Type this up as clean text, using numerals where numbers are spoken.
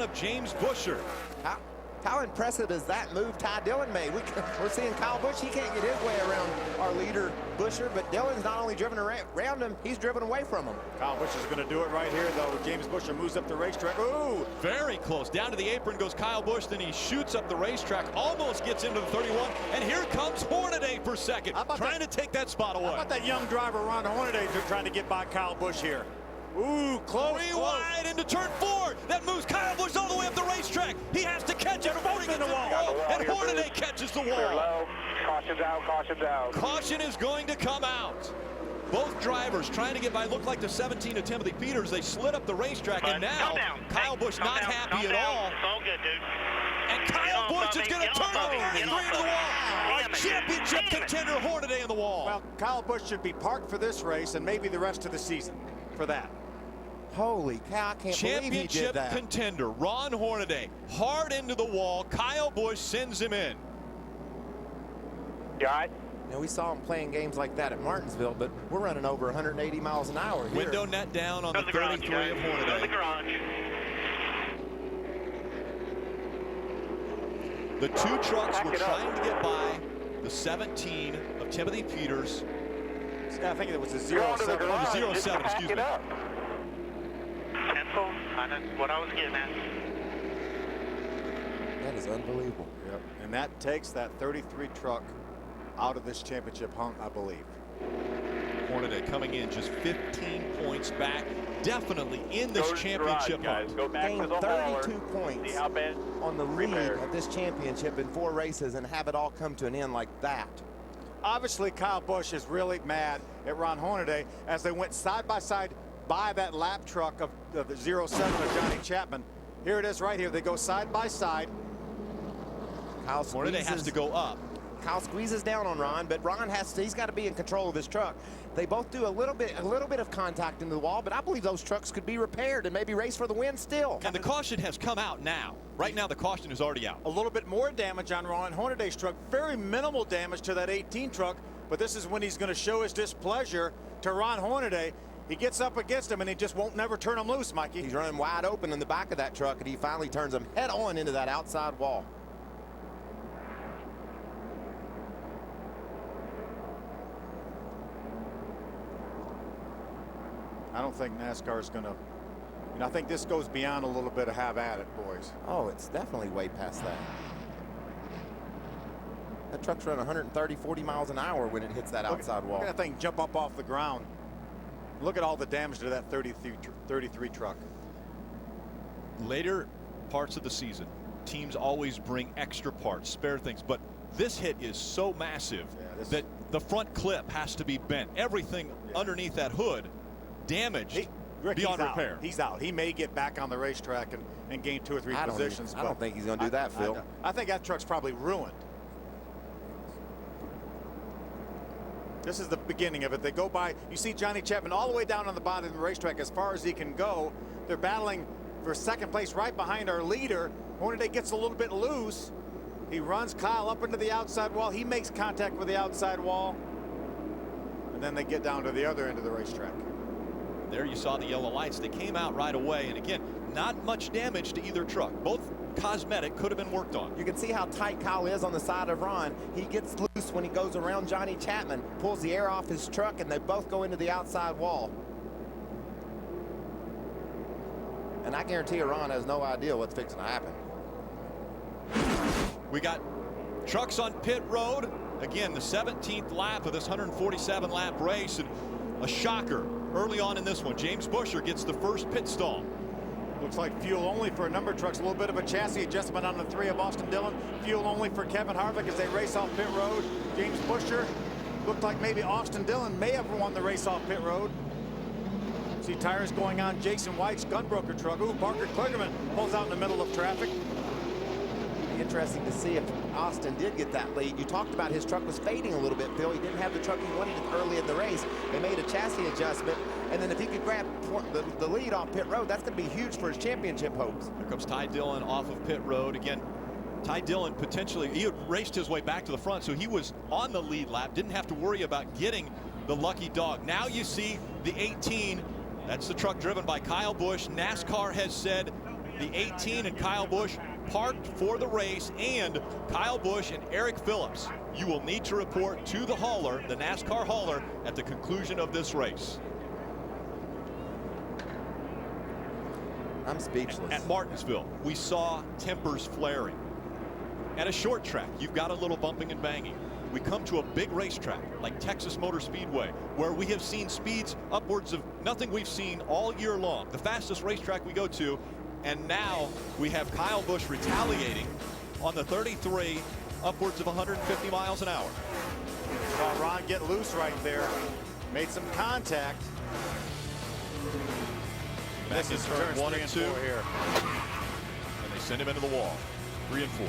one of James Buescher. How impressive is that move Ty Dillon made? We're seeing Kyle Busch. He can't get his way around our leader, Buescher, but Dillon's not only driven around him, he's driven away from him. Kyle Busch is going to do it right here, though. James Buescher moves up the racetrack. Ooh! Very close. Down to the apron goes Kyle Busch. Then he shoots up the racetrack, almost gets into the 31. And here comes Hornonday for second, trying to take that spot away. How about that young driver, Ron Hornonday, trying to get by Kyle Busch here? Ooh, close. Wide into turn 4. That moves Kyle Busch all the way up the racetrack. He has to catch it before he gets to the wall. And Hornonday catches the wall. Caution's out, caution's out. Caution is going to come out. Both drivers trying to get by. Looked like the 17 of Timothy Peters. They slid up the racetrack, and now Kyle Busch not happy at all. It's all good, dude. And Kyle Busch is going to turn over and three into the wall. Our championship contender Hornonday in the wall. Well, Kyle Busch should be parked for this race and maybe the rest of the season for that. Holy cow, I can't believe he did Championship that. contender Ron Hornonday hard into the wall. Kyle Busch sends him in. You all right? You know, we saw him playing games like that at Martinsville, but we're running over 180 miles an hour here. Window net down on the 33 of Hornonday. The garage. The two trucks were trying to get by the 17 of Timothy Peters. I think it was a 0-7. The 0-7, excuse me. Pencil, kind of what I was getting at. That is unbelievable. Yep. And that takes that 33 truck out of this championship hunt, I believe. Hornonday coming in just 15 points back. Definitely in this championship hunt. Go back Gained to the 32 points See how bad on the lead of this championship in 4 races and have it all come to an end like that. Obviously, Kyle Busch is really mad at Ron Hornonday as they went side by side by that lap truck of the 07 of Johnny Chapman. Here it is right here. They go side by side. Hornonday has to go up. Kyle squeezes down on Ron, but Ron he's got to be in control of his truck. They both do a little bit of contact into the wall, but I believe those trucks could be repaired and maybe race for the win still. And the caution has come out now. Right now, the caution is already out. A little bit more damage on Ron Hornaday's truck. Very minimal damage to that 18 truck, but this is when he's going to show his displeasure to Ron Hornaday. He gets up against him, and he just won't never turn him loose, Mikey. He's running wide open in the back of that truck, and he finally turns him head on into that outside wall. I don't think NASCAR is going to, I think this goes beyond a little bit of have at it, boys. Oh, it's definitely way past that. That truck's running 130, 40 miles an hour when it hits that outside wall. Look at that thing jump up off the ground. Look at all the damage to that 33 truck. Later parts of the season, teams always bring extra parts, spare things, but this hit is so massive that the front clip has to be bent. Everything underneath that hood damaged beyond repair. He's out. He may get back on the racetrack and gain 2 or 3 positions. I don't think he's going to do that, Phil. I think that truck's probably ruined. This is the beginning of it. They go by. You see Johnny Chapman all the way down on the bottom of the racetrack as far as he can go. They're battling for second place right behind our leader. Hornonday gets a little bit loose. He runs Kyle up into the outside wall. He makes contact with the outside wall. And then they get down to the other end of the racetrack. There you saw the yellow lights. They came out right away. And again, not much damage to either truck. Both cosmetic, could have been worked on. You can see how tight Kyle is on the side of Ron. He gets loose when he goes around Johnny Chapman, pulls the air off his truck, and they both go into the outside wall. And I guarantee you Ron has no idea what's fixing to happen. We got trucks on pit road. Again, the 17th lap of this 147 lap race, and a shocker early on in this one. James Buescher gets the first pit stall. Looks like fuel only for a number of trucks. A little bit of a chassis adjustment on the 3 of Austin Dillon. Fuel only for Kevin Harvick as they race off pit road. James Buescher looked like maybe Austin Dillon may have won the race off pit road. See tires going on Jason White's gunbroker truck. Ooh, Parker Kligerman pulls out in the middle of traffic. Interesting to see if Austin did get that lead. You talked about his truck was fading a little bit, Phil. He didn't have the truck he wanted early in the race. They made a chassis adjustment, and then if he could grab the lead off pit road, that's going to be huge for his championship hopes. Here comes Ty Dillon off of pit road. Again, Ty Dillon potentially, he had raced his way back to the front, so he was on the lead lap, didn't have to worry about getting the lucky dog. Now you see the 18. That's the truck driven by Kyle Busch. NASCAR has said The 18 and Kyle Busch parked for the race, and Kyle Busch and Eric Phillips, you will need to report to the hauler, the NASCAR hauler, at the conclusion of this race. I'm speechless. At Martinsville, we saw tempers flaring. At a short track, you've got a little bumping and banging. We come to a big racetrack like Texas Motor Speedway, where we have seen speeds upwards of nothing we've seen all year long. The fastest racetrack we go to, and now we have Kyle Busch retaliating on the 33, upwards of 150 miles an hour. Saw Ron get loose right there, made some contact. Back This in is turn turns 1 3 and and 2, 4 here. and they send him into the wall. 3 and 4.